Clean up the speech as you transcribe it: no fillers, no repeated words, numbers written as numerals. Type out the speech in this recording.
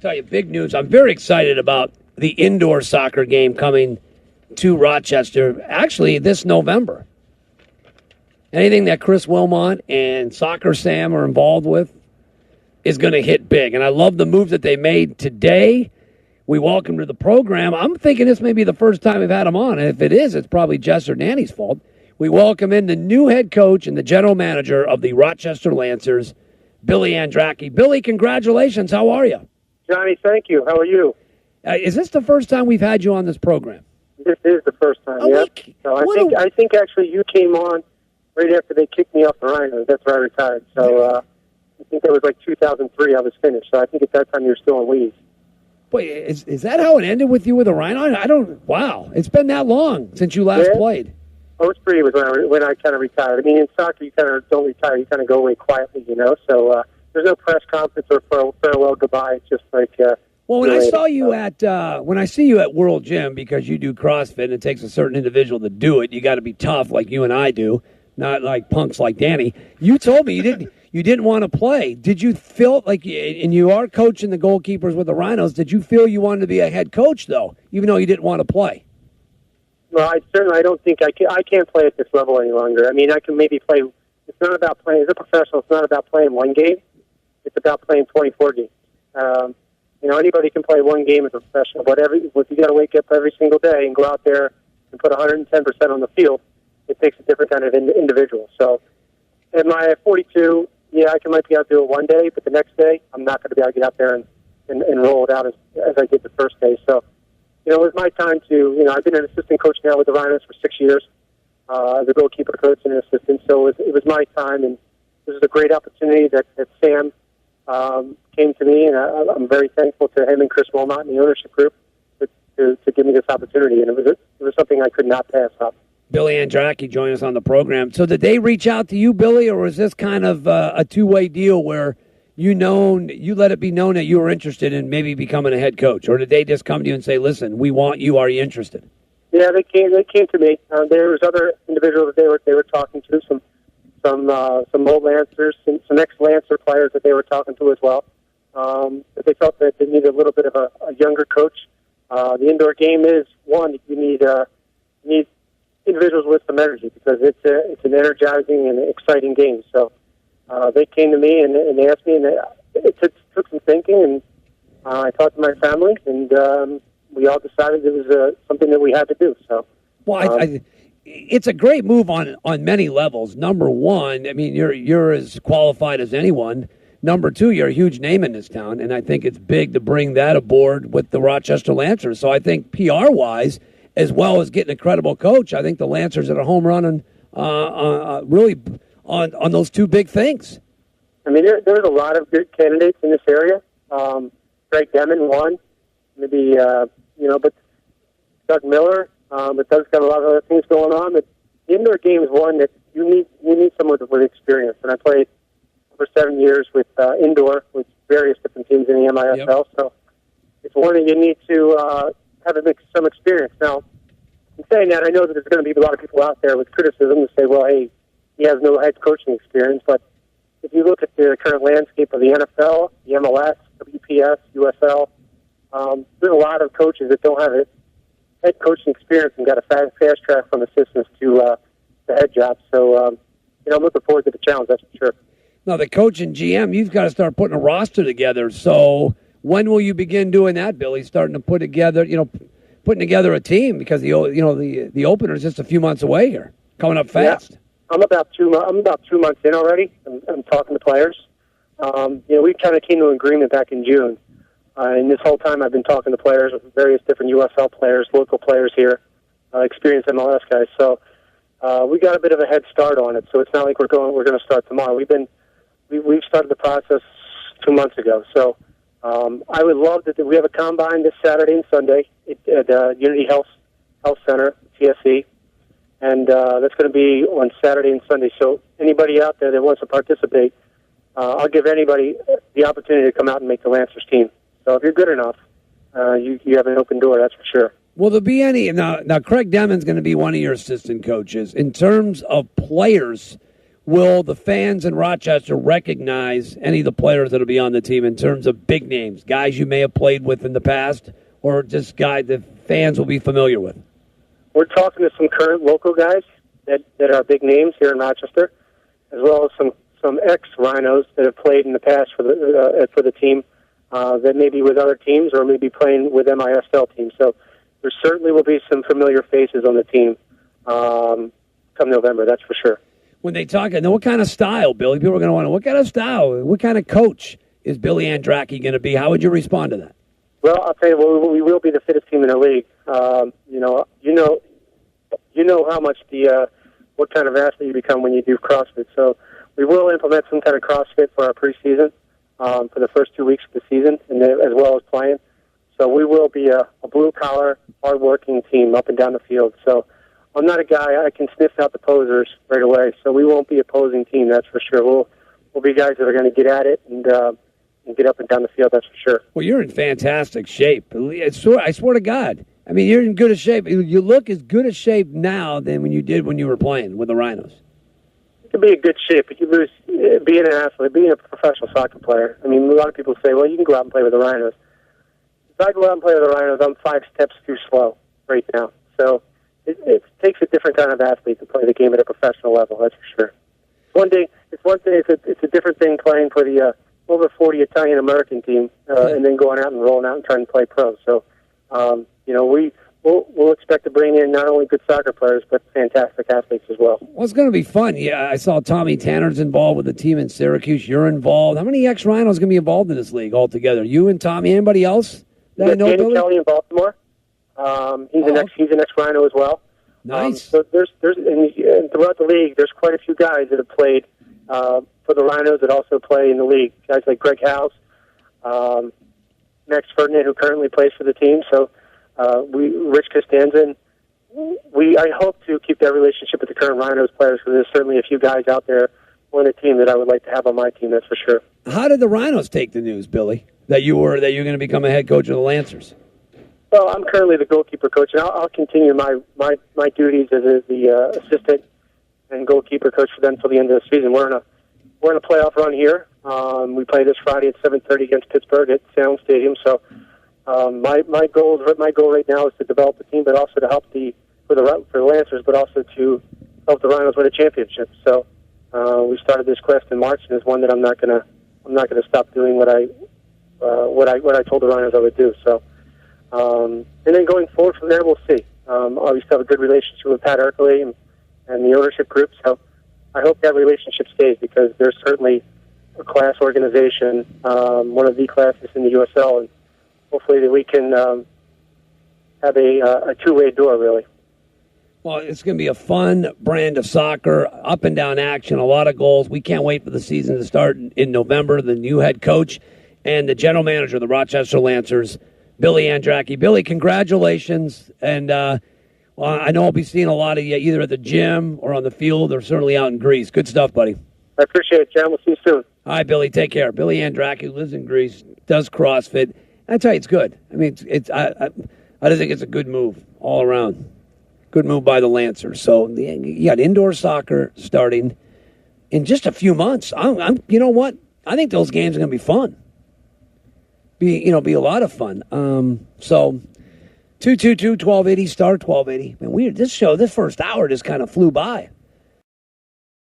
Tell you, big news. I'm very excited about the indoor soccer game coming to Rochester, actually, this November. Anything that Chris Wilmot and Soccer Sam are involved with is going to hit big. And I love the move that they made today. We welcome to the program. I'm thinking this may be the first time we've had him on. And if it is, it's probably Jess or Danny's fault. We welcome in the new head coach and the general manager of the Rochester Lancers, Billy Andracki. Billy, congratulations. How are you? Johnny, thank you. How are you? Is this the first time we've had you on this program? This is the first time, yeah. So I think actually you came on right after they kicked me off the Rhinos. That's where I retired. So I think that was like 2003 I was finished. So I think at that time you were still on leave. Wait, is that how it ended with you with the Rhino? Wow. It's been that long since you last played. 03 was when I kind of retired. I mean, in soccer, you kind of don't retire. You kind of go away quietly, you know. So there's no press conference or farewell goodbye. It's just like... Well, when I saw you when I see you at World Gym, because you do CrossFit and it takes a certain individual to do it, you got to be tough like you and I do, not like punks like Danny. You told me you didn't want to play. Did you feel like, and you are coaching the goalkeepers with the Rhinos, did you feel you wanted to be a head coach though, even though you didn't want to play? Well, I don't think I can't play at this level any longer. I mean, I can maybe play. It's not about playing as a professional. It's not about playing one game. It's about playing 24 games. You know, anybody can play one game as a professional, but if you got to wake up every single day and go out there and put 110% on the field, it takes a different kind of individual. So, at my 42, yeah, I might be able to do it one day, but the next day, I'm not going to be able to get out there and roll it out as I did the first day. So, you know, it was my time to, I've been an assistant coach now with the Rhinos for 6 years, as a goalkeeper coach and an assistant. So it was my time, and this is a great opportunity that Sam came to me, and I'm very thankful to him and Chris Wilmot and the ownership group to give me this opportunity, and it was something I could not pass up. Billy Andracki joined us on the program. So did they reach out to you, Billy, or was this kind of a two-way deal where you let it be known that you were interested in maybe becoming a head coach, or did they just come to you and say, "Listen, we want you. Are you interested?" Yeah, they came to me. There was other individuals that they were talking to, some old Lancers, some ex-Lancer players that they were talking to as well. But they felt that they needed a little bit of a younger coach. The indoor game is one. You need individuals with some energy because it's an energizing and exciting game. So they came to me and they asked me, and it took some thinking, and I talked to my family, and we all decided it was something that we had to do. So, well, it's a great move on many levels. Number one, I mean, you're as qualified as anyone. Number two, you're a huge name in this town, and I think it's big to bring that aboard with the Rochester Lancers. So I think PR-wise, as well as getting a credible coach, I think the Lancers are a home run really on those two big things. I mean, there's a lot of good candidates in this area. Greg Demon won, maybe but Doug Miller. But Doug's got a lot of other things going on. But the indoor game is one that you need someone with experience. And I played for 7 years with indoor with various different teams in the MISL. Yep. So it's one that you need to have some experience. Now, in saying that, I know that there's going to be a lot of people out there with criticism to say, well, hey, he has no head coaching experience. But if you look at the current landscape of the NFL, the MLS, WPS, USL, there's a lot of coaches that don't have head coaching experience and got a fast track from assistants to the head job. So, I'm looking forward to the challenge, that's for sure. Now, the coach and GM, you've got to start putting a roster together. So when will you begin doing that, Billy? Starting to putting together a team, because the opener is just a few months away here, coming up fast. Yeah. I'm about 2 months in already. I'm talking to players. We kind of came to an agreement back in June. And this whole time I've been talking to players, various different USL players, local players here, experienced MLS guys. So we got a bit of a head start on it. So it's not like we're going to start tomorrow. We've started the process 2 months ago. So I would love that we have a combine this Saturday and Sunday at Unity Health Center, TSC. And that's going to be on Saturday and Sunday. So anybody out there that wants to participate, I'll give anybody the opportunity to come out and make the Lancers team. So if you're good enough, you have an open door, that's for sure. Will there be any... Now Craig Demon's going to be one of your assistant coaches. In terms of players, will the fans in Rochester recognize any of the players that will be on the team in terms of big names, guys you may have played with in the past, or just guys that fans will be familiar with? We're talking to some current local guys that are big names here in Rochester, as well as some ex-Rhinos that have played in the past for the team that may be with other teams or maybe playing with MISL teams. So there certainly will be some familiar faces on the team come November, that's for sure. When they talk, and what kind of style, Billy? People are going to want to know, what kind of style, what kind of coach is Billy Andracki going to be? How would you respond to that? Well, I'll tell you, we will be the fittest team in the league. You know how much what kind of athlete you become when you do CrossFit. So we will implement some kind of CrossFit for our preseason for the first 2 weeks of the season, and then, as well as playing. So we will be a blue-collar, hard-working team up and down the field. So I'm not a guy, I can sniff out the posers right away. So we won't be a posing team, that's for sure. We'll be guys that are going to get at it and get up and down the field, that's for sure. Well, you're in fantastic shape. I swear to God. I mean, you're in good a shape. You look as good a shape now than when you did when you were playing with the Rhinos. You can be in good shape, but you lose being an athlete, being a professional soccer player. I mean, a lot of people say, well, you can go out and play with the Rhinos. If I go out and play with the Rhinos, I'm 5 steps too slow right now. So it takes a different kind of athlete to play the game at a professional level, that's for sure. It's a different thing playing for the over 40 Italian-American team and then going out and rolling out and trying to play pro. So, we'll expect to bring in not only good soccer players, but fantastic athletes as well. Well, it's going to be fun. Yeah, I saw Tommy Tanner's involved with the team in Syracuse. You're involved. How many ex-Rhinos going to be involved in this league altogether? You and Tommy. Anybody else that I know? Danny Kelly in Baltimore. He's an ex-Rhino as well. Nice. So there's and throughout the league, there's quite a few guys that have played for the Rhinos that also play in the league. Guys like Greg House, Max Ferdinand, who currently plays for the team. So Rich Costanza. I hope to keep that relationship with the current Rhinos players, because there's certainly a few guys out there on the team that I would like to have on my team. That's for sure. How did the Rhinos take the news, Billy, that you're going to become a head coach of the Lancers? Well, I'm currently the goalkeeper coach, and I'll continue my duties as the assistant and goalkeeper coach for them until the end of the season. We're in a playoff run here. We play this Friday at 7:30 against Pittsburgh at Sound Stadium. So my goal right now is to develop the team, but also to help for the Lancers, but also to help the Rhinos win a championship. So we started this quest in March, and it's one that I'm not gonna stop doing what I told the Rhinos I would do. So. And then going forward from there, we'll see. Obviously have a good relationship with Pat Erkley and the ownership group, so I hope that relationship stays, because they're certainly a class organization, one of the classes in the USL, and hopefully that we can have a two-way door, really. Well, it's going to be a fun brand of soccer, up and down action, a lot of goals. We can't wait for the season to start in November. The new head coach and the general manager of the Rochester Lancers, Billy Andracki. Billy, congratulations. And I know I'll be seeing a lot of you either at the gym or on the field or certainly out in Greece. Good stuff, buddy. I appreciate it, John. We'll see you soon. All right, Billy, take care. Billy Andracki lives in Greece, does CrossFit. I tell you, it's good. I mean, I just think it's a good move all around. Good move by the Lancers. So you got indoor soccer starting in just a few months. You know what? I think those games are going to be fun. Be a lot of fun. So 222-1280, star 1280. Man, this first hour just kind of flew by.